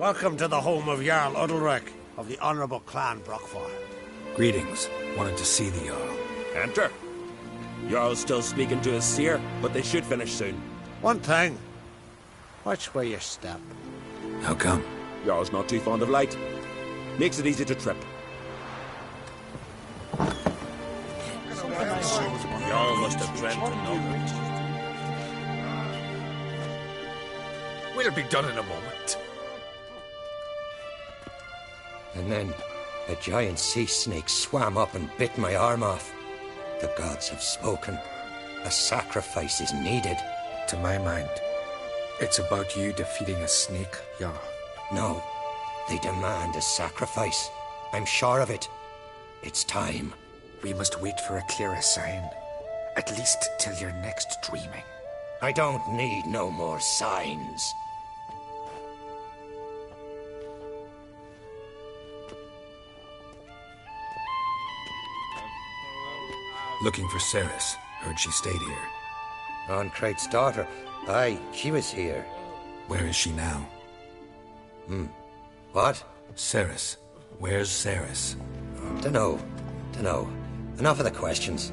Welcome to the home of Jarl Udalric of the Honourable Clan Brockfire. Greetings. Wanted to see the Jarl. Enter. Jarl's still speaking to his seer, but they should finish soon. One thing. Watch where you step. How come? Jarl's not too fond of light. Makes it easy to trip. Jarl must have dreamt to know. We'll be done in a moment. And then a giant sea snake swam up and bit my arm off. The gods have spoken. A sacrifice is needed. To my mind, it's about you defeating a snake, Jarl. No, they demand a sacrifice. I'm sure of it. It's time. We must wait for a clearer sign. At least till your next dreaming. I don't need no more signs. Looking for Ceres. Heard she stayed here. Oncrate's daughter. Aye, she was here. Where is she now? What? Ceres. Where's Ceres? Dunno. Enough of the questions.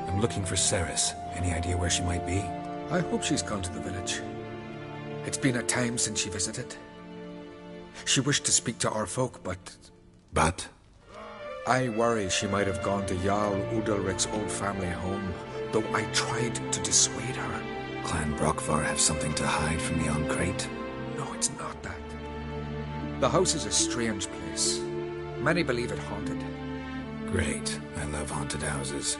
I'm looking for Ceres. Any idea where she might be? I hope she's gone to the village. It's been a time since she visited. She wished to speak to our folk, but... But? I worry she might have gone to Jarl Udalric's old family home, though I tried to dissuade her. Clan Brockfire have something to hide from the Oncrate? No, it's not that. The house is a strange place. Many believe it haunted. Great. I love haunted houses.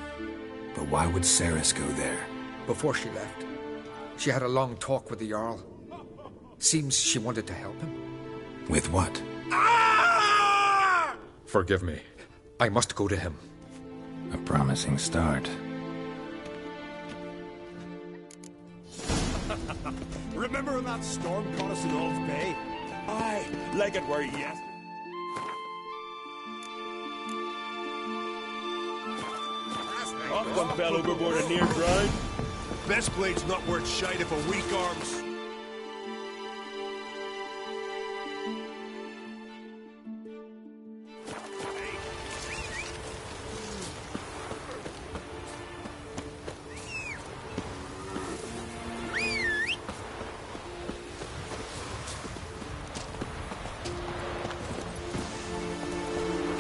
But why would Ceres go there? Before she left, she had a long talk with the Jarl. Seems she wanted to help him. With what? Forgive me. I must go to him. A promising start. Remember when that storm caught us in Old Bay? Aye, like it were yes. One fell overboard and near drowned. Best blade's not worth shite if a weak arm's...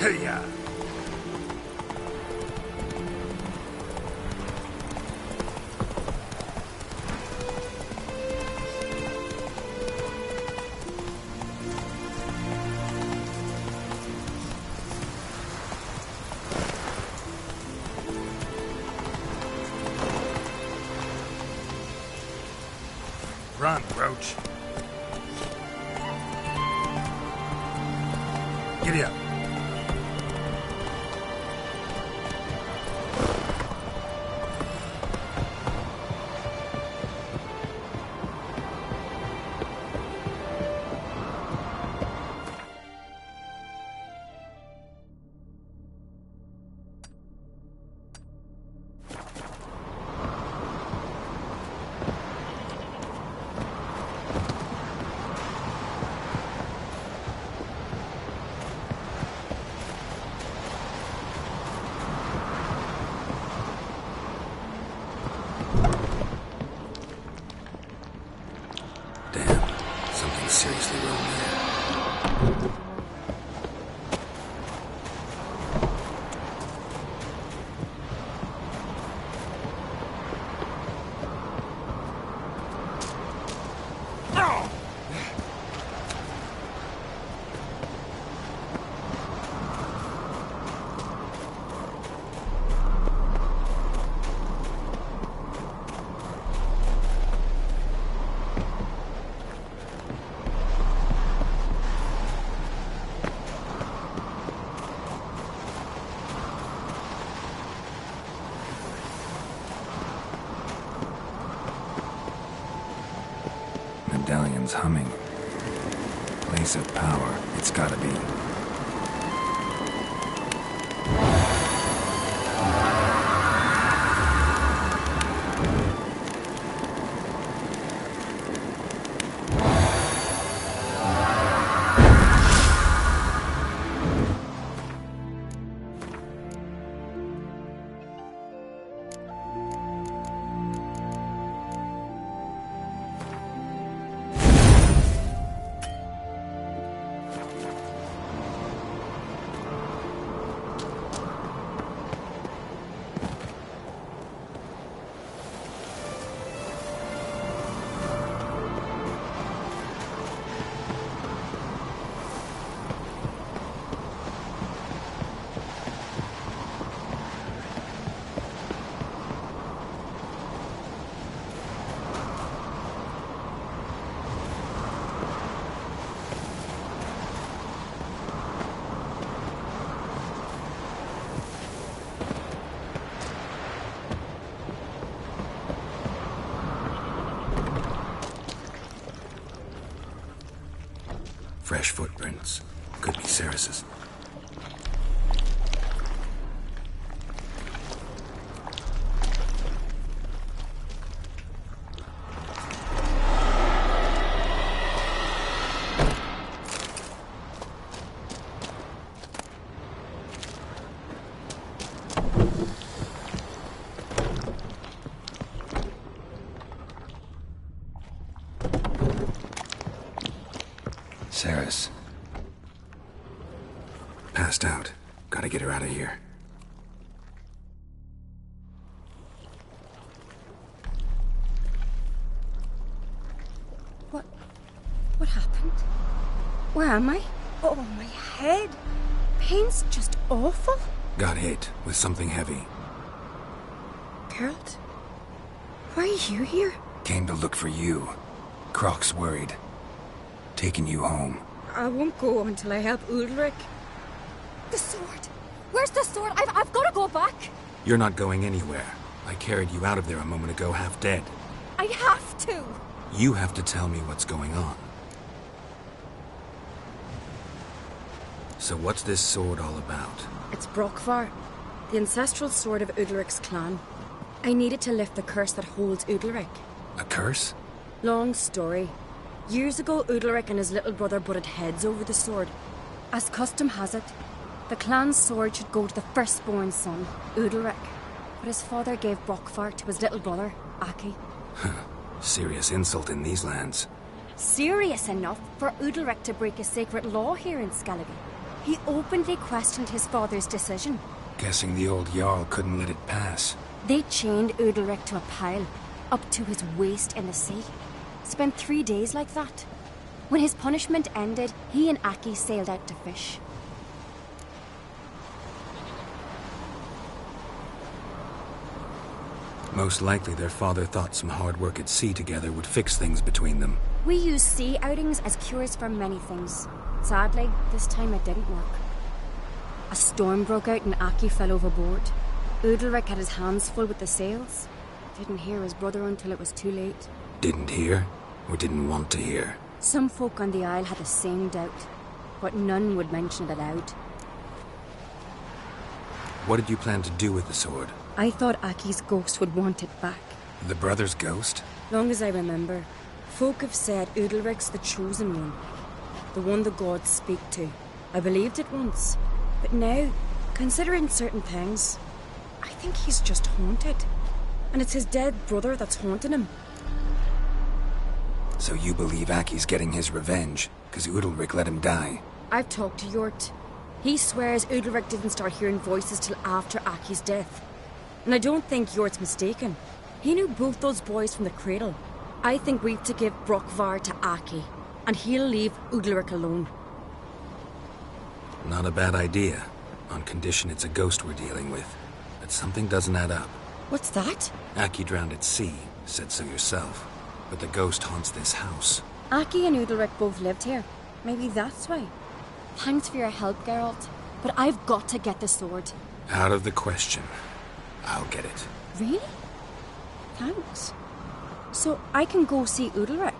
Hey-ya! Run, Roach. Giddy up. Seriously wrong here. Medallion's humming. Place of power, it's gotta be. Fresh footprints. Could be Ceres's. Ceres. Passed out. Gotta get her out of here. What happened? Where am I? Oh, my head. Pain's just awful. Got hit with something heavy. Geralt? Why are you here? Came to look for you. Croc's worried. Taking you home. I won't go until I help Ulrich. The sword! Where's the sword? I've got to go back! You're not going anywhere. I carried you out of there a moment ago, half dead. I have to! You have to tell me what's going on. So what's this sword all about? It's Brokvar, the ancestral sword of Udalric's clan. I needed to lift the curse that holds Udalric. A curse? Long story. Years ago, Udalric and his little brother butted heads over the sword. As custom has it, the clan's sword should go to the firstborn son, Udalric. But his father gave Brokvar to his little brother, Aki. Serious insult in these lands. Serious enough for Udalric to break a sacred law here in Skellige. He openly questioned his father's decision. Guessing the old Jarl couldn't let it pass. They chained Udalric to a pile, up to his waist in the sea. Spent 3 days like that. When his punishment ended, he and Aki sailed out to fish. Most likely their father thought some hard work at sea together would fix things between them. We use sea outings as cures for many things. Sadly, this time it didn't work. A storm broke out and Aki fell overboard. Udalric had his hands full with the sails. Didn't hear his brother until it was too late. Didn't hear? Or didn't want to hear? Some folk on the Isle had the same doubt, but none would mention it aloud. What did you plan to do with the sword? I thought Aki's ghost would want it back. The brother's ghost? Long as I remember, folk have said Udalric's the chosen one. The one the gods speak to. I believed it once. But now, considering certain things, I think he's just haunted. And it's his dead brother that's haunting him. So you believe Aki's getting his revenge, because Udalric let him die? I've talked to Yort. He swears Udalric didn't start hearing voices till after Aki's death. And I don't think Yort's mistaken. He knew both those boys from the cradle. I think we've to give Brokvar to Aki, and he'll leave Udalric alone. Not a bad idea, on condition it's a ghost we're dealing with. But something doesn't add up. What's that? Aki drowned at sea, said so yourself. But the ghost haunts this house. Aki and Udalric both lived here. Maybe that's why. Thanks for your help, Geralt. But I've got to get the sword. Out of the question. I'll get it. Really? Thanks. So I can go see Udalric?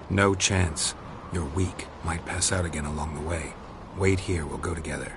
No chance. You're weak. Might pass out again along the way. Wait here, we'll go together.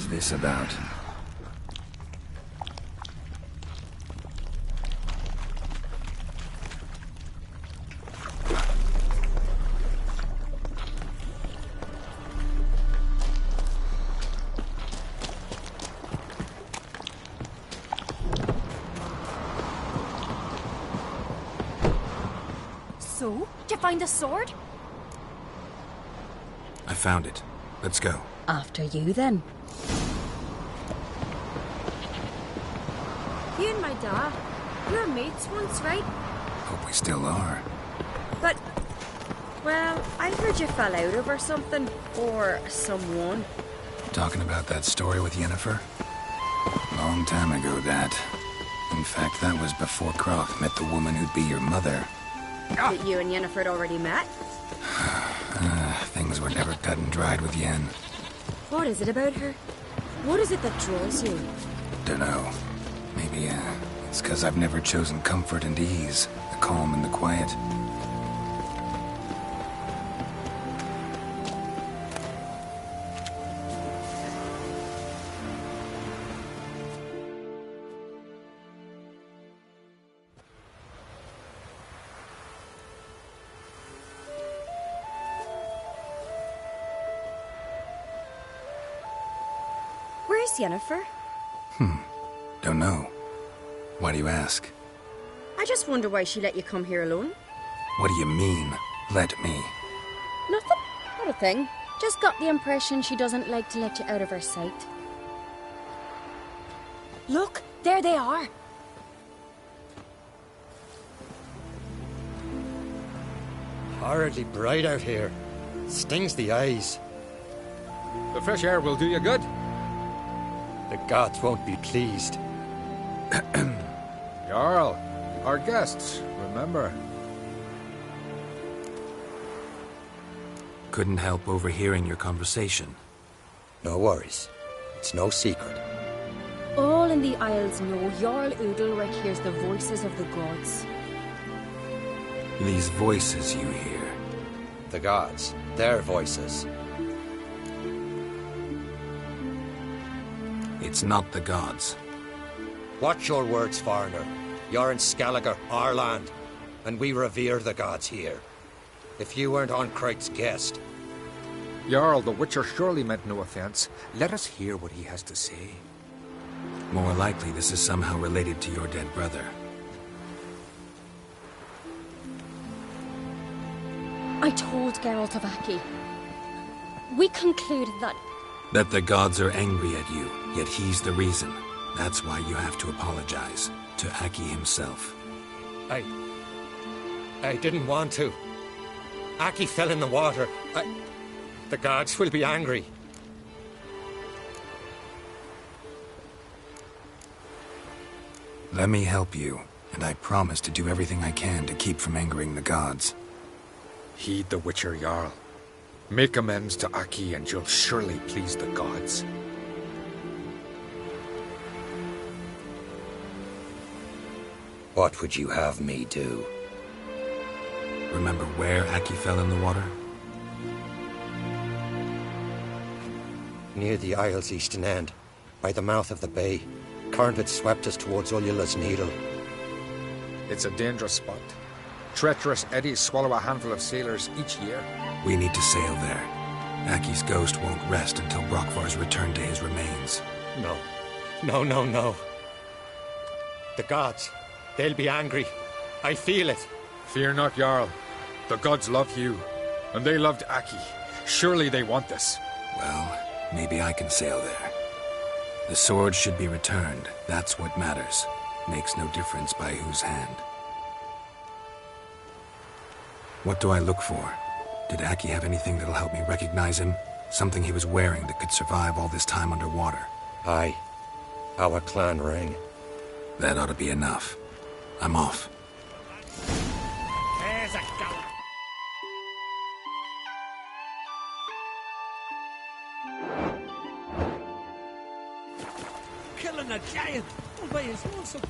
This about? Did you find the sword? I found it. Let's go. After you, then. You and my dad, we were mates once, right? Hope we still are. But, well, I heard you fell out over something. Or someone. Talking about that story with Yennefer? Long time ago, that. In fact, that was before Croft met the woman who'd be your mother. That you and Yennefer had already met? Things were never cut and dried with Yen. What is it about her? What is it that draws you? Dunno. Maybe, it's because I've never chosen comfort and ease, the calm and the quiet. Where's Yennefer? Don't know. Why do you ask? I just wonder why she let you come here alone. What do you mean, let me? Nothing. Not a thing. Just got the impression she doesn't like to let you out of her sight. Look, there they are. Horridly bright out here. Stings the eyes. The fresh air will do you good. The gods won't be pleased. Jarl, our guests, remember. Couldn't help overhearing your conversation. No worries. It's no secret. All in the Isles know Jarl Udalric hears the voices of the gods. These voices you hear. The gods, their voices. It's not the gods. Watch your words, foreigner. You're in Skelliger, our land, and we revere the gods here. If you weren't Oncrite's guest... Jarl, the Witcher surely meant no offense. Let us hear what he has to say. More likely this is somehow related to your dead brother. I told Geralt of Aki. We concluded that... That the gods are angry at you, yet he's the reason. That's why you have to apologize to Aki himself. I didn't want to. Aki fell in the water. The gods will be angry. Let me help you, and I promise to do everything I can to keep from angering the gods. Heed the Witcher, Jarl. Make amends to Aki and you'll surely please the gods. What would you have me do? Remember where Aki fell in the water? Near the Isle's eastern end, by the mouth of the bay. Current had swept us towards Ullula's Needle. It's a dangerous spot. Treacherous eddies swallow a handful of sailors each year. We need to sail there. Aki's ghost won't rest until Brokvar's returned to his remains. No. No. The gods, they'll be angry. I feel it. Fear not, Jarl. The gods love you, and they loved Aki. Surely they want this. Well, maybe I can sail there. The sword should be returned. That's what matters. Makes no difference by whose hand. What do I look for? Did Aki have anything that'll help me recognize him? Something he was wearing that could survive all this time underwater? Aye. Our clan ring. That ought to be enough. I'm off. There's a gallop. Killing a giant all by his lonesome.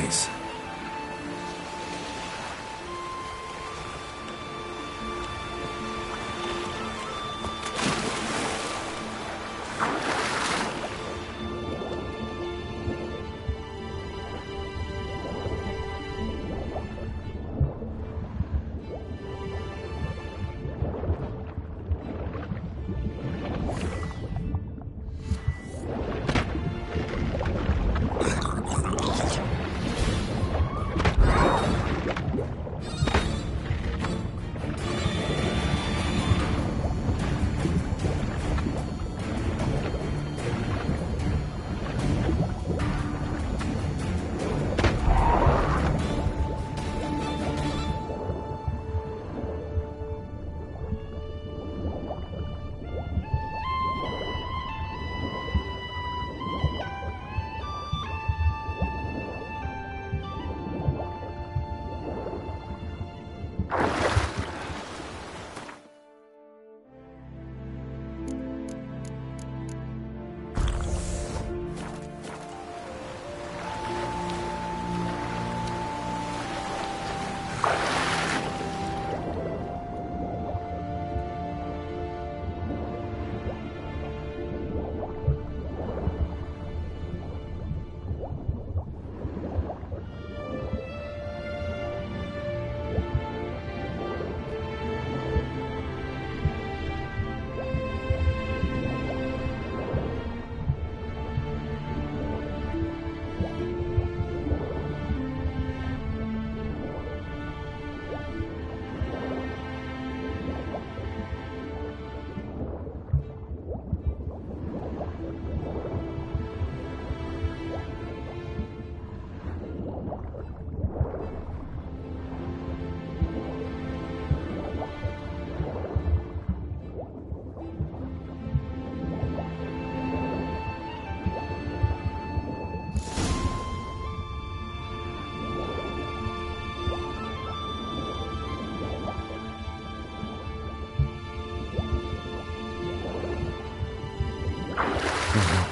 place.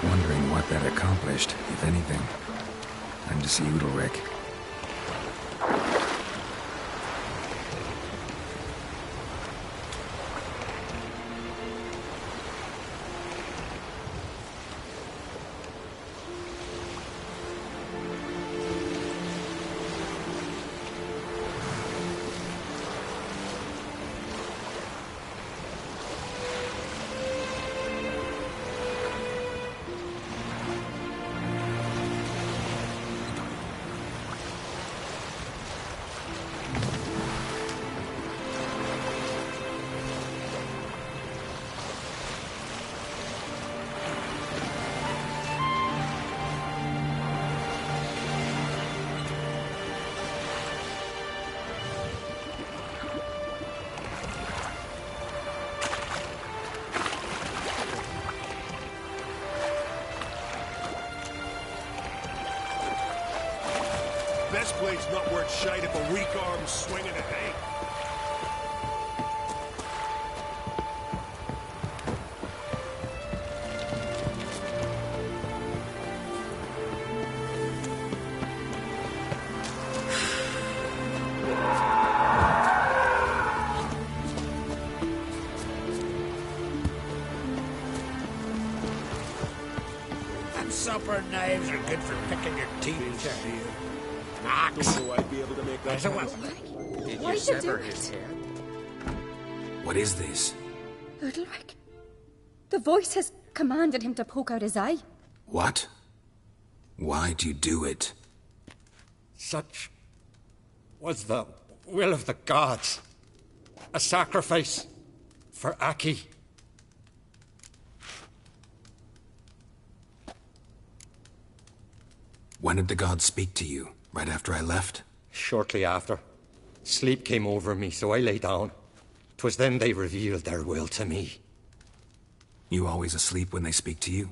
Wondering what that accomplished, if anything. Time to see Udalric. Best blade's not worth shite if a weak arm's swinging a hay. And supper knives are good for picking your teeth. Don't Axe. know I'd be able to make that As a well. Did Why you did you sever do his it? head? What is this? Udalric. The voice has commanded him to poke out his eye. What? Why'd you do it? Such was the will of the gods. A sacrifice for Aki. When did the gods speak to you? Right after I left? Shortly after, sleep came over me, so I lay down. 'Twas then they revealed their will to me. You always asleep when they speak to you?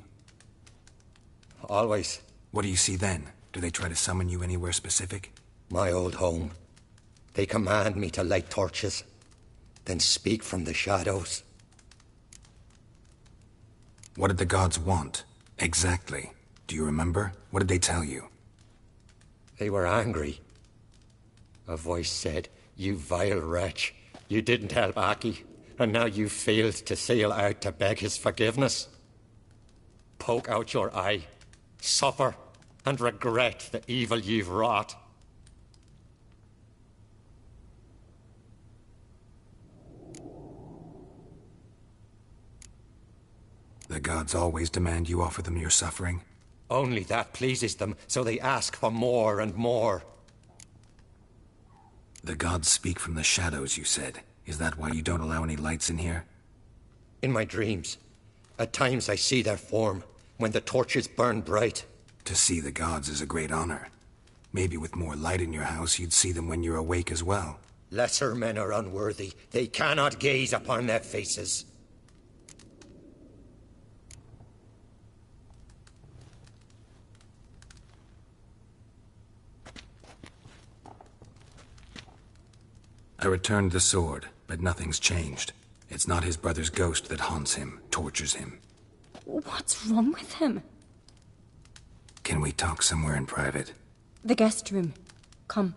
Always. What do you see then? Do they try to summon you anywhere specific? My old home. They command me to light torches, then speak from the shadows. What did the gods want? Exactly. Do you remember? What did they tell you? They were angry. A voice said, "You vile wretch, you didn't help Aki, and now you failed to sail out to beg his forgiveness. Poke out your eye, suffer, and regret the evil you've wrought." The gods always demand you offer them your suffering? Only that pleases them, so they ask for more and more. The gods speak from the shadows, you said. Is that why you don't allow any lights in here? In my dreams, at times I see their form, when the torches burn bright. To see the gods is a great honor. Maybe with more light in your house, you'd see them when you're awake as well. Lesser men are unworthy. They cannot gaze upon their faces. I returned the sword, but nothing's changed. It's not his brother's ghost that haunts him, tortures him. What's wrong with him? Can we talk somewhere in private? The guest room. Come.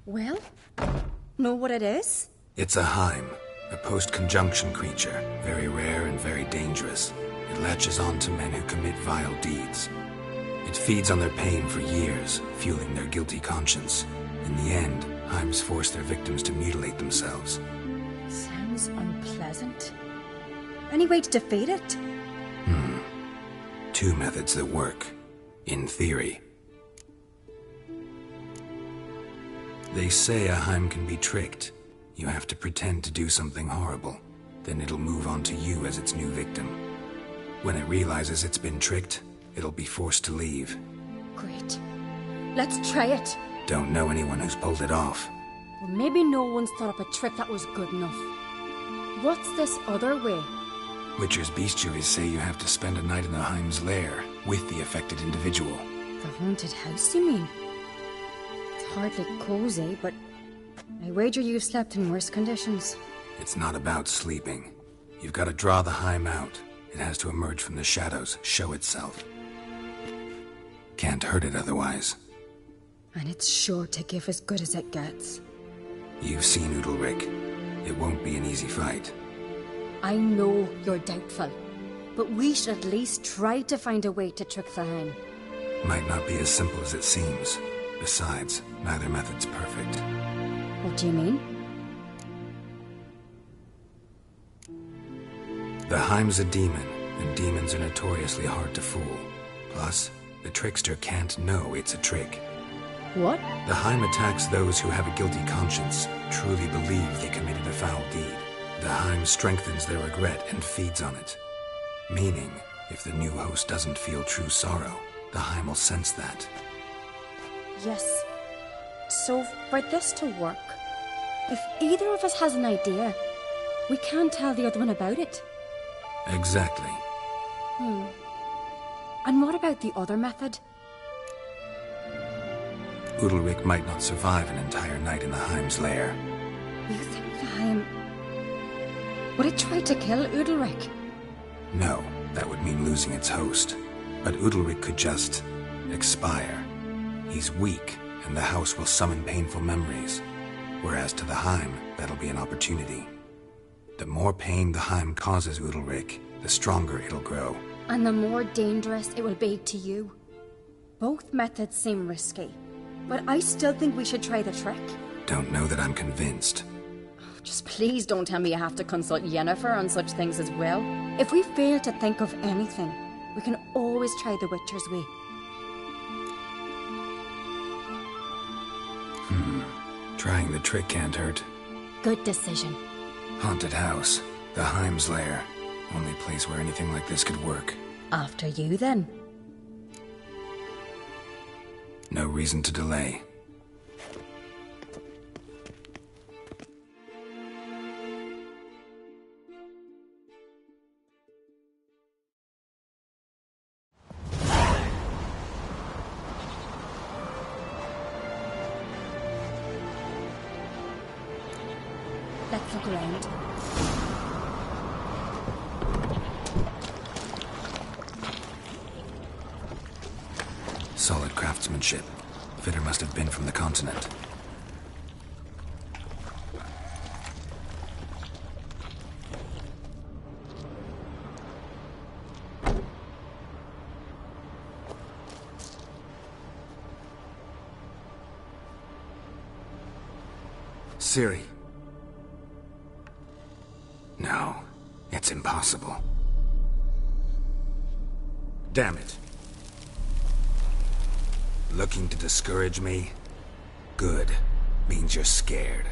Well, know what it is? It's a Heim, a post-conjunction creature, very rare and very dangerous. It latches on to men who commit vile deeds. It feeds on their pain for years, fueling their guilty conscience. In the end, Heims force their victims to mutilate themselves. Sounds unpleasant. Any way to defeat it? Two methods that work. In theory. They say a Heim can be tricked. You have to pretend to do something horrible. Then it'll move on to you as its new victim. When it realizes it's been tricked, it'll be forced to leave. Great. Let's try it. Don't know anyone who's pulled it off. Well, maybe no one's thought up a trick that was good enough. What's this other way? Witcher's bestiaries say you have to spend a night in the Heim's lair with the affected individual. The haunted house, you mean? It's hardly cozy, but I wager you've slept in worse conditions. It's not about sleeping. You've got to draw the Heim out. It has to emerge from the shadows, show itself. Can't hurt it otherwise. And it's sure to give as good as it gets. You've seen Udalric. It won't be an easy fight. I know you're doubtful, but we should at least try to find a way to trick the Heim. Might not be as simple as it seems. Besides, neither method's perfect. What do you mean? The Heim's a demon, and demons are notoriously hard to fool. Plus, the trickster can't know it's a trick. What? The Heim attacks those who have a guilty conscience, truly believe they committed a foul deed. The Heim strengthens their regret and feeds on it. Meaning, if the new host doesn't feel true sorrow, the Heim will sense that. Yes. So, for this to work, if either of us has an idea, we can't tell the other one about it. Exactly. And what about the other method? Udalric might not survive an entire night in the Heim's lair. You think the Heim... would it try to kill Udalric? No, that would mean losing its host. But Udalric could just... expire. He's weak, and the house will summon painful memories. Whereas to the Heim, that'll be an opportunity. The more pain the Heim causes Udalric, the stronger it'll grow. And the more dangerous it will be to you. Both methods seem risky, but I still think we should try the trick. Don't know that I'm convinced. Just please don't tell me you have to consult Yennefer on such things as well. If we fail to think of anything, we can always try the Witcher's way. Trying the trick can't hurt. Good decision. Haunted house. The Heim's lair. Only place where anything like this could work. After you, then. No reason to delay. ground. Solid craftsmanship. Fitter must have been from the continent. Siri. No, it's impossible. Damn it. Looking to discourage me? Good. Means you're scared.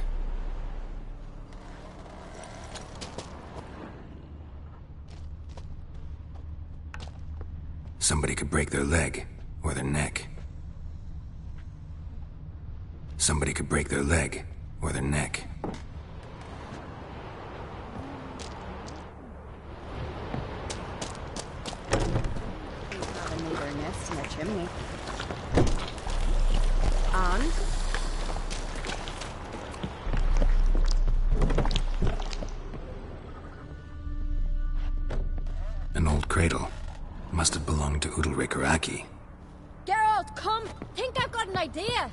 Somebody could break their leg, or their neck. Somebody could break their leg, or their neck. Have a neighbor nest in a chimney. And? An old cradle. Must have belonged to Udalric or Aki. Geralt, come! Think I've got an idea!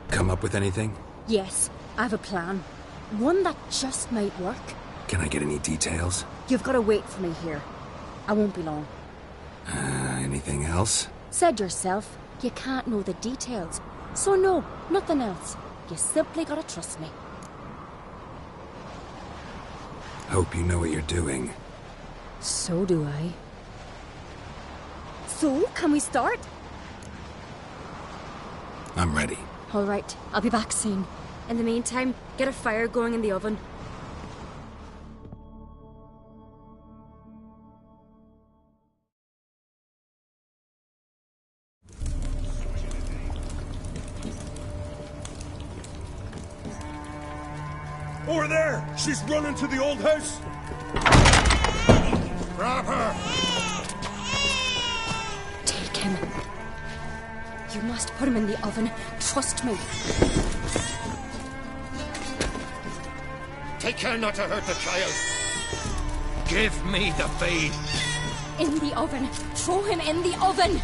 Come up with anything? Yes, I have a plan. One that just might work. Can I get any details? You've got to wait for me here. I won't be long. Anything else? Said yourself, you can't know the details. So no, nothing else. You simply gotta trust me. Hope you know what you're doing. So do I. So, can we start? I'm ready. All right, I'll be back soon. In the meantime, get a fire going in the oven. Over there! She's running to the old house! Grab her! Take him. You must put him in the oven. Trust me. Take care not to hurt the child. Give me the feed. In the oven. Throw him in the oven.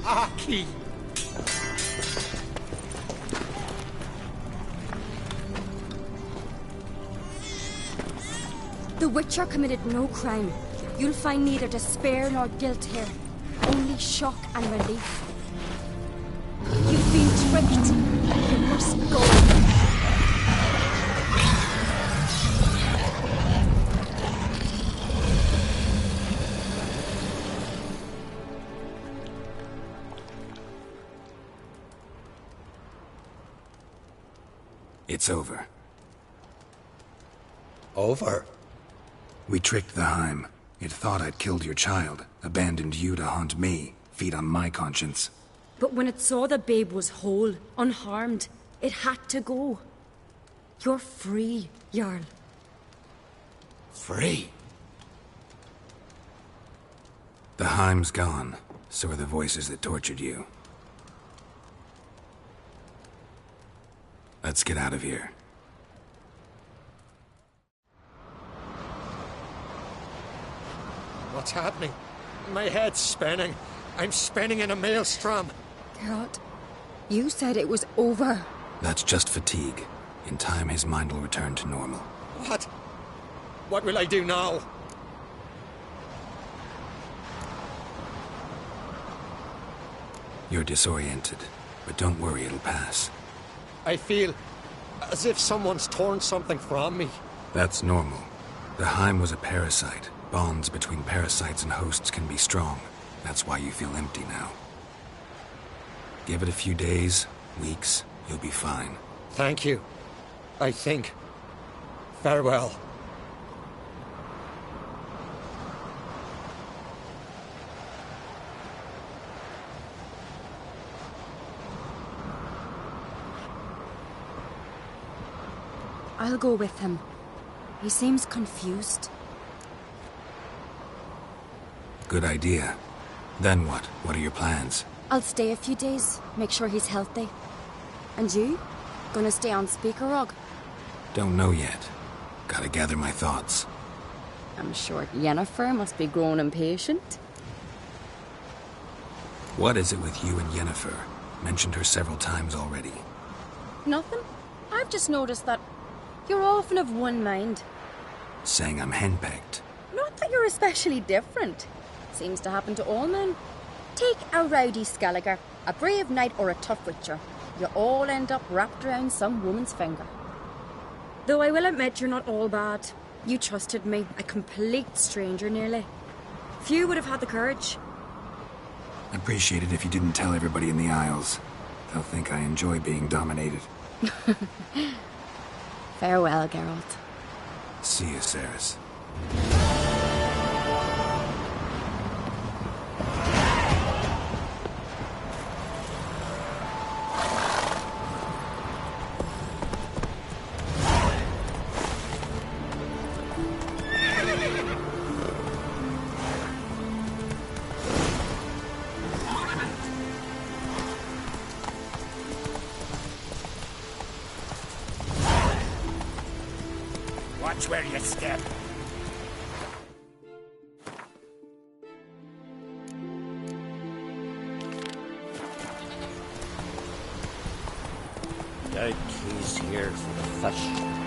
Aki! The Witcher committed no crime. You'll find neither despair nor guilt here. Only shock and relief. You've been tricked. You must go. It's over. Over? We tricked the Heim. It thought I'd killed your child, abandoned you to haunt me, feed on my conscience. But when it saw the babe was whole, unharmed, it had to go. You're free, Jarl. Free? The Heim's gone, so are the voices that tortured you. Let's get out of here. What's happening? My head's spinning. I'm spinning in a maelstrom. Geralt, you said it was over. That's just fatigue. In time, his mind will return to normal. What? What will I do now? You're disoriented, but don't worry, it'll pass. I feel as if someone's torn something from me. That's normal. The Heim was a parasite. Bonds between parasites and hosts can be strong. That's why you feel empty now. Give it a few days, weeks, you'll be fine. Thank you. I think. Farewell. I'll go with him. He seems confused. Good idea. Then what? What are your plans? I'll stay a few days, make sure he's healthy. And you? Gonna stay on Speaker Rog? Don't know yet. Gotta gather my thoughts. I'm sure Yennefer must be grown impatient. What is it with you and Yennefer? Mentioned her several times already. Nothing. I've just noticed that you're often of one mind. Saying I'm henpecked. Not that you're especially different. Seems to happen to all men. Take a rowdy Skelliger, a brave knight or a tough witcher. You all end up wrapped around some woman's finger. Though I will admit you're not all bad. You trusted me, a complete stranger nearly. Few would have had the courage. I'd appreciate it if you didn't tell everybody in the Isles. They'll think I enjoy being dominated. Farewell, Geralt. See you, Ceres. Watch where you step. The keys here for the fish.